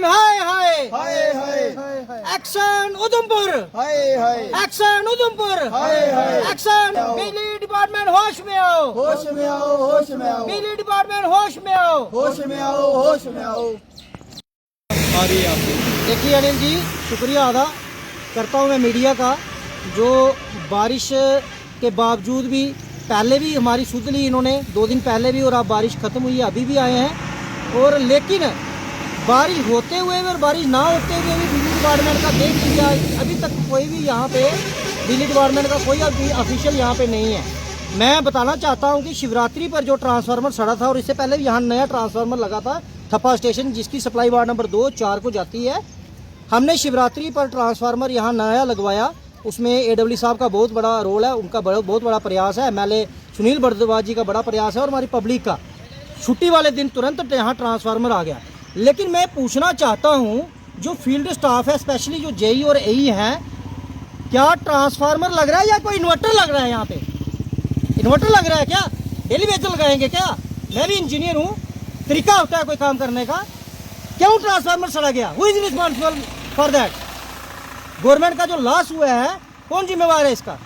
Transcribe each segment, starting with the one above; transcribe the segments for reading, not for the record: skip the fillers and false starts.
हाय हाय हाय हाय action Udhampur, हाय हाय action Udhampur, हाय हाय action बिजली department होश में आओ, होश में आओ, होश में आओ, बिजली डिपार्टमेंट होश में आओ, होश में आओ, होश में आओ। आ रही है आपको। देखिए अनिल जी, शुक्रिया अदा करता हूँ मैं मीडिया का, जो बारिश के बावजूद भी पहले भी हमारी सुध ली इन्होंने 2 दिन पहले भी, और अब बारिश ख़त्म हुई है अभी भी आए हैं। और लेकिन बारिश होते हुए भी और बारिश ना होते हुए भी बिजली डिपार्टमेंट का देख लीजिए, अभी तक कोई भी यहाँ पे बिजली डिपार्टमेंट का कोई ऑफिशियल यहाँ पे नहीं है। मैं बताना चाहता हूँ कि शिवरात्रि पर जो ट्रांसफार्मर सड़ा था, और इससे पहले भी यहाँ नया ट्रांसफार्मर लगा था थप्पा स्टेशन, जिसकी सप्लाई वार्ड नंबर 2-4 को जाती है। हमने शिवरात्रि पर ट्रांसफार्मर यहाँ नया लगवाया, उसमें AW साहब का बहुत बड़ा रोल है, उनका बहुत बड़ा प्रयास है, MLA सुनील भारद्वाज जी का बड़ा प्रयास है, और हमारी पब्लिक का। छुट्टी वाले दिन तुरंत यहाँ ट्रांसफार्मर आ गया। लेकिन मैं पूछना चाहता हूँ, जो फील्ड स्टाफ है, स्पेशली जो JE और AE हैं, क्या ट्रांसफार्मर लग रहा है या कोई इन्वर्टर लग रहा है? यहाँ पे इन्वर्टर लग रहा है क्या? डेली बेस लगाएंगे क्या? मैं भी इंजीनियर हूँ, तरीका होता है कोई काम करने का। क्यों ट्रांसफार्मर सड़ा गया? Who is responsible for that? Government का जो लॉस हुआ है, कौन जिम्मेवार है इसका?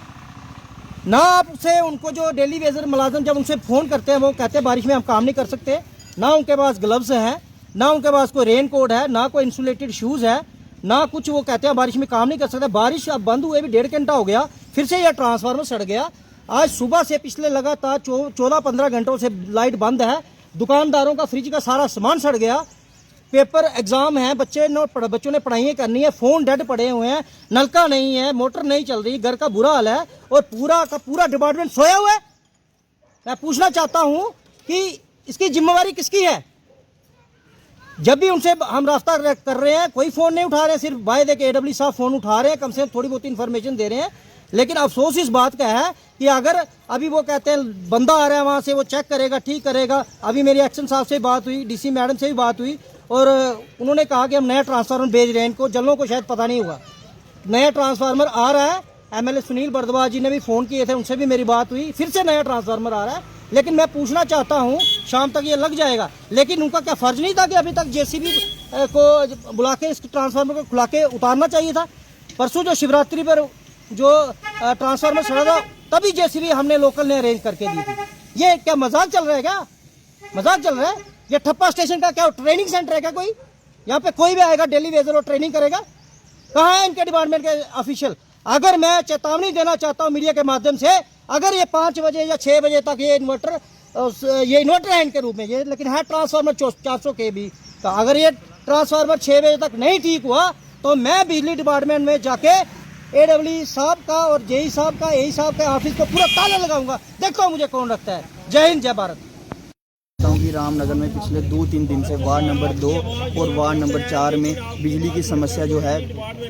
ना आपसे उनको जो डेली वेजर मुलाजम जब उनसे फ़ोन करते हैं, वो कहते हैं बारिश में हम काम नहीं कर सकते, ना उनके पास ग्लव्स हैं, ना उनके पास कोई रेन कोट है, ना कोई इंसुलेटेड शूज़ है, ना कुछ। वो कहते हैं बारिश में काम नहीं कर सकते। बारिश अब बंद हुए भी 1.5 घंटा हो गया, फिर से यह ट्रांसफार्मर सड़ गया। आज सुबह से पिछले लगातार 14-15 घंटों से लाइट बंद है। दुकानदारों का फ्रिज का सारा सामान सड़ गया। पेपर एग्जाम है, बच्चों ने पढ़ाइयाँ करनी है, फ़ोन डेड पड़े हुए हैं, नलका नहीं है, मोटर नहीं चल रही, घर का बुरा हाल है, और पूरा का पूरा डिपार्टमेंट सोया हुआ है। मैं पूछना चाहता हूँ कि इसकी जिम्मेवारी किसकी है? जब भी उनसे हम रास्ता कर रहे हैं, कोई फ़ोन नहीं उठा रहे हैं, सिर्फ वायदे के AW साहब फ़ोन उठा रहे हैं, कम से कम थोड़ी बहुत इन्फॉर्मेशन दे रहे हैं। लेकिन अफसोस इस बात का है कि अगर अभी वो कहते हैं बंदा आ रहा है वहाँ से, वो चेक करेगा, ठीक करेगा। अभी मेरी एक्शन साहब से बात हुई, DC मैडम से भी बात हुई, और उन्होंने कहा कि हम नया ट्रांसफार्मर भेज रहे हैं इनको। जलों को शायद पता नहीं हुआ, नया ट्रांसफार्मर आ रहा है। MLA सुनील भारद्वाज जी ने भी फ़ोन किए थे, उनसे भी मेरी बात हुई, फिर से नया ट्रांसफार्मर आ रहा है। लेकिन मैं पूछना चाहता हूँ, शाम तक ये लग जाएगा, लेकिन उनका क्या फ़र्ज नहीं था कि अभी तक JCB को बुला के इस ट्रांसफार्मर को खुला के उतारना चाहिए था? परसों जो शिवरात्रि पर जो ट्रांसफार्मर सड़ा था, तभी JCB हमने लोकल ने अरेंज करके दी थी। ये क्या मजाक चल रहा है? क्या मजाक चल रहा है? ये ठप्पा स्टेशन का क्या ट्रेनिंग सेंटर है क्या? कोई यहाँ पे कोई भी आएगा डेली वेजर और ट्रेनिंग करेगा? कहाँ है इनके डिपार्टमेंट के ऑफिशियल? अगर मैं चेतावनी देना चाहता हूँ मीडिया के माध्यम से, अगर ये 5 बजे या 6 बजे तक ये इन्वर्टर है इनके रूप में, ये लेकिन है ट्रांसफार्मर 400 kV का, अगर ये ट्रांसफार्मर 6 बजे तक नहीं ठीक हुआ, तो मैं बिजली डिपार्टमेंट में जाके AW साहब का और JE साहब का, AE साहब का ऑफिस को पूरा ताला लगाऊंगा। देखो मुझे कौन रखता है। जय हिंद, जय भारत। कि रामनगर में पिछले 2-3 दिन से वार्ड नंबर 2 और वार्ड नंबर 4 में बिजली की समस्या जो है,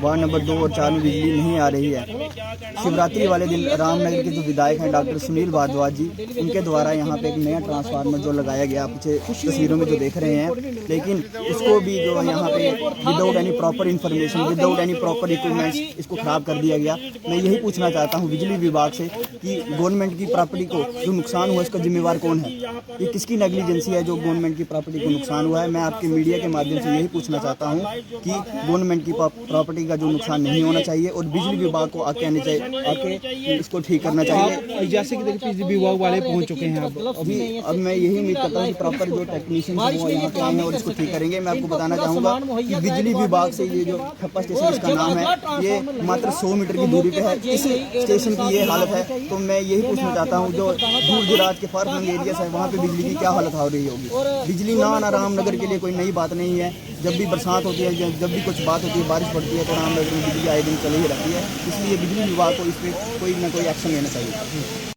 वार्ड नंबर 2 और 4 में बिजली नहीं आ रही है। शिवरात्रि वाले दिन रामनगर के जो विधायक हैं डॉक्टर सुनील भारद्वाज जी, उनके द्वारा यहाँ पे एक नया ट्रांसफार्मर जो लगाया गया, पीछे तस्वीरों में जो देख रहे हैं, लेकिन उसको भी जो यहाँ पे without any proper information, without any proper equipments इसको ख़राब कर दिया गया। मैं यही पूछना चाहता हूँ बिजली विभाग से कि गवर्नमेंट की प्रॉपर्टी को जो नुकसान हुआ, इसका जिम्मेवार कौन है? ये किसकी नेग्लिजेंसी है जो गवर्नमेंट की प्रॉपर्टी को नुकसान हुआ है? मैं आपके मीडिया के माध्यम से यही पूछना चाहता हूँ कि गवर्नमेंट की प्रॉपर्टी का जो नुकसान नहीं होना चाहिए, और बिजली विभाग को आके इसको ठीक करना चाहिए। जैसे कि बिजली विभाग वाले पहुंच चुके हैं अब मैं यही उम्मीद करता हूँ कि प्रॉपर जो टेक्नीशियन वो यहाँ पे आएंगे और इसको ठीक करेंगे। मैं आपको बताना चाहूँगा कि बिजली विभाग से ये जो ठप्पा स्टेशन इसका नाम है, ये मात्र 100 मीटर की दूरी पे है। इस स्टेशन की ये हालत है, तो मैं यही पूछना चाहता हूँ जो दूर दराज के फार फ्लंग एरियाज है, वहाँ पे बिजली की क्या हालत हो रही होगी? बिजली ना आना रामनगर के लिए कोई नई बात नहीं है। जब भी बरसात होती है, जब भी कुछ बात होती है, बारिश पड़ती है, तो रामनगर में बिजली आए दिन चली ही रहती है। इसलिए बिजली विभाग को इस पर कोई ना कोई एक्शन लेना चाहिए।